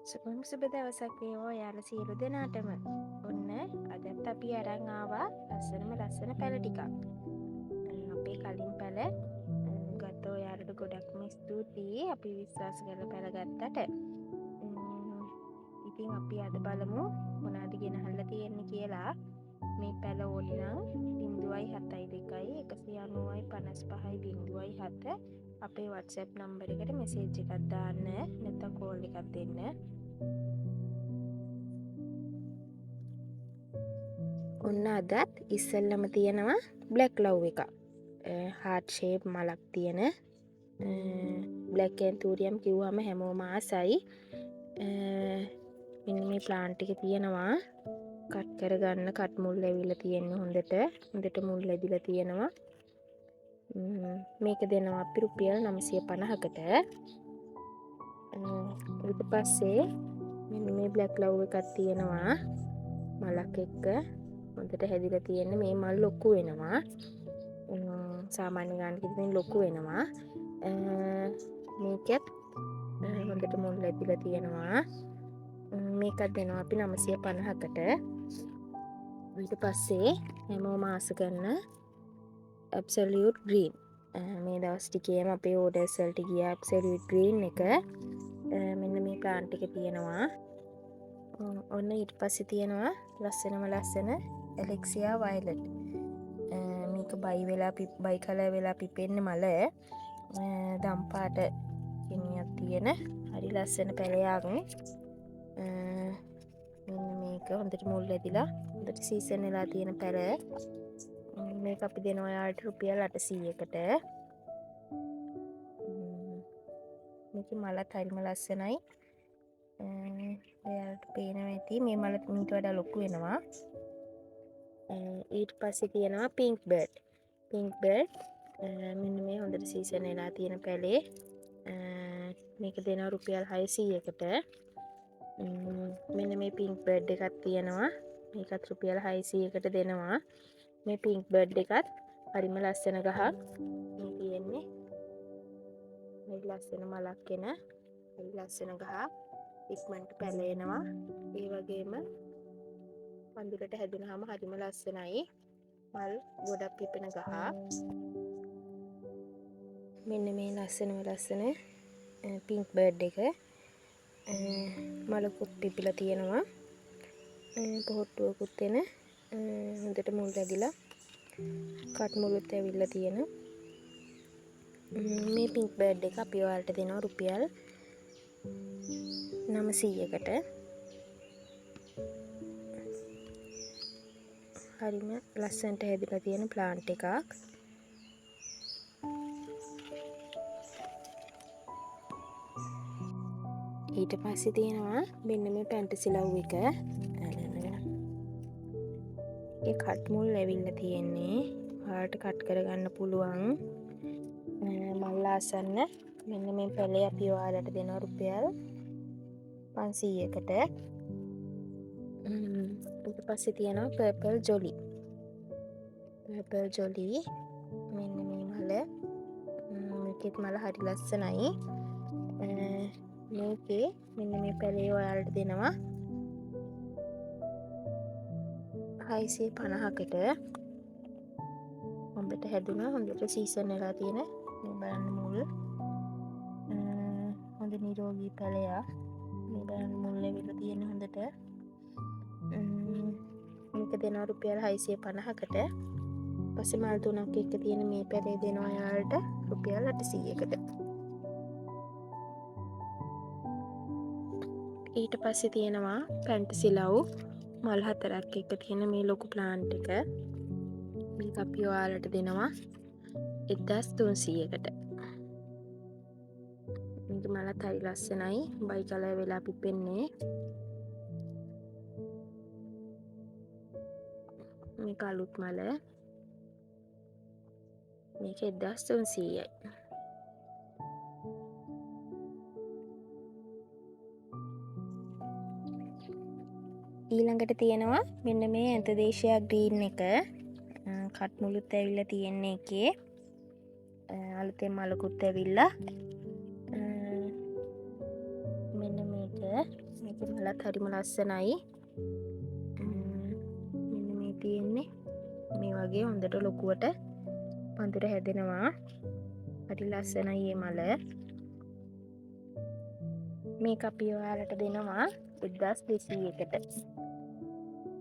සුබම සුබ දවසක් වේවා ඔයාලා සියලු දෙනාටම. ඔන්න අදත් අපි අරන් ආවා ලස්සන පැල ටිකක්. අපේ කලින් පැල ගත්ත ඔයාලට ගොඩක්ම ස්තුතියි අපි විශ්වාස කරලා පැල ගත්තට. ඉතින් අපි අද බලමු මොනවද ගෙනහල්ලා තියෙන්නේ කියලා. මේ පැල ඕනේ නම් 0.72 190.55.7 අපේ WhatsApp නම්බර් එකට මෙසේජ් එකක් දාන්න නැත්නම් කෝල් එකක් දෙන්න. ඔන්න අදත් ඉස්සෙල්ලම තියෙනවා බ්ලැක් ලව් එක. හાર્ට් ෂේප් මලක් තියෙන බ්ලැක් ඇන්තූරියම් කිව්වම හැමෝම ආසයි. මෙන්න මේ ප්ලාන්ට් එක තියෙනවා. කට් කරගන්න කට් මුල් ඇවිල්ලා තියෙන්නේ හොඳට මුල් ලැබිලා තියෙනවා. මේක දෙනවා අපි රුපියල් 950කට. ඊට පස්සේ මෙන්න මේ බ්ලැක් ලව් එකක් තියෙනවා මලක් එක්ක. හොඳට හැදිලා තියෙන්නේ මේ මල් ලොකු වෙනවා. සාමාන්‍ය ගානකට ඉතින් ලොකු වෙනවා. මේකත් හොඳට මුල් ලැබිලා තියෙනවා. මේකත් දෙනවා අපි 950කට. ඊට පස්සේ හැමෝම ආස කරන ඇබ්සලියුට් ග්‍රීන්. මේ දවස් ටිකේම අපේ ඕඩර්ස් වලට ගියා ඇබ්සලියුට් ග්‍රීන් එක. මෙන්න මේ ප්ලාන්ට් එක තියෙනවා. ඔන්න ඊට පස්සේ තියෙනවා ලස්සන ඇලෙක්සියා වයලට්. මේක බයි කලර් වෙලා පිපෙන්න මල. දම් පාට කෙනියක් තියෙන හරි ලස්සන පැලයක්. මෙන්න මේක හොඳට මුල් ඇදිලා හොඳට සීසන් වෙලා තියෙන පැල. මේක අපි දෙනවා යාට රුපියල් 800කට. මේකේ මලත් හරිම ලස්සනයි. ඔයාලට පේනවා ඇති මේ මල මීට වඩා ලොකු වෙනවා. ඊට පස්සේ තියෙනවා පින්ක් බර්ඩ්. මෙන්න මේ හොඳට සීසන් වෙලා තියෙන පැලේ. මේක දෙනවා රුපියල් 600කට. මෙන්න මේ පින්ක් බර්ඩ් එකක් තියෙනවා. මේකත් රුපියල් 600කට දෙනවා. මේ පින්ක් බර්ඩ් එකත් හරිම ලස්සන ගහක්. මේ තියෙන්නේ හරි ලස්සන මලක් එන හරි ලස්සන ගහක්. ඉක්මනට පැලෙනවා. ඒ වගේම පඳුරට හැදුනහම හරිම ලස්සනයි. මල් ගොඩක් පිපෙන ගහ. මෙන්න මේ ලස්සන පින්ක් බර්ඩ් එක. මලකුත් පිපිලා තියෙනවා. පොහොට්ටුවකුත් එන හොඳට මුල් ඇදිලා කට් මුළුත් ඇවිල්ලා තියෙන මේ පින්ක් බර්ඩ් එක අපි ඔයාලට දෙනවා රුපියල් 900කට. හරිම ලස්සනට හැදිලා තියෙන ප්ලාන්ට් එකක්. ඊට පස්සේ තියෙනවා මෙන්න මේ පැන්ටසි ලව් එක. ඒ කට් මුල් ඇවිල්ලා තියෙන්නේ. හාට කට් කරගන්න පුළුවන්. මල් ආසන්න මෙන්න මේ පැලේ අපි ඔයාලට දෙනවා රුපියල් 500කට. ඊට පස්සේ තියෙනවා පර්පල් ජොලි. මෙන්න මේ මල. මේකෙත් මල හරි ලස්සනයි. මේකේ මෙන්න මේ පැලේ ඔයාලට දෙනවා 650කට. හොඳට හැදුනා හොඳට සීසන් වෙලා තියෙන මේ බලන්න මුල්. හොඳ නිරෝගී පැලයක්. මේ බලන්න මුල් ඇවිල්ලා තියෙන හොඳට. මේක දෙනවා රුපියල් 650කට. පස්සේ මල් තුනක් එක්ක තියෙන මේ පැලේ දෙනවා යාලට රුපියල් 800කට. ඊට පස්සේ තියෙනවා පැන්ටසි ලව් මල් 4ක් එක්ක තියෙන මේ ලොකු ප්ලාන්ට් එක. මේක අපි ඔයාලට දෙනවා 1300කට. මේක මලත් හරි ලස්සනයි. බයි කලර් වෙලා පිපෙන්නේ. මේක අලුත් මල. මේක 1300යි. ඊළඟට තියෙනවා මෙන්න මේ ඇන්තදේශයා ග්‍රීන් එක. කට් මුළුත් ඇවිල්ලා තියෙන්නේ එකේ. අලුතෙන් මලකුත් ඇවිල්ලා. මෙන්න මේක මේක මලත් හරිම ලස්සනයි. මෙන්න මේ තියෙන්නේ මේ වගේ හොඳට ලොකුවට පඳුර හැදෙනවා. හරි ලස්සනයි මේ මල. මේක අපි ඔයාලට දෙනවා 1200කට.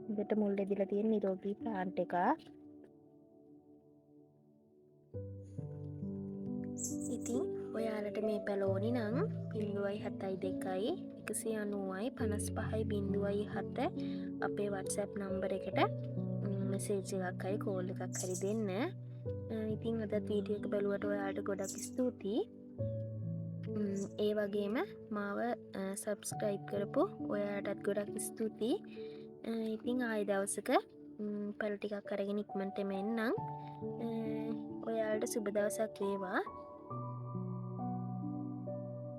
හොඳට මුල් ඇදිලා තියෙන නිරෝගී ප්ලාන්ට් එකක්. ඉතින් ඔයාලට මේ පැළ ඕනි නම් 072 190යි 55.07 අපේ WhatsApp නම්බර එකට මෙසේජ් එකක් හරි කෝල් එකක් හරි දෙන්න. ඉතින් අදත් වීඩියෝ එක බලුවට ඔයාලට ගොඩක් ස්තුතියි. ඒ වගේම මාව සබ්ස්ක්‍රයිබ් කරපු ඔයාලටත් ගොඩක් ස්තුතියි. ඉතින් ආයෙ දවසක පැළ ටිකක් අරගෙන ඉක්මනට එන්නම්. ඔයාලට සුබ දවසක් වේවා.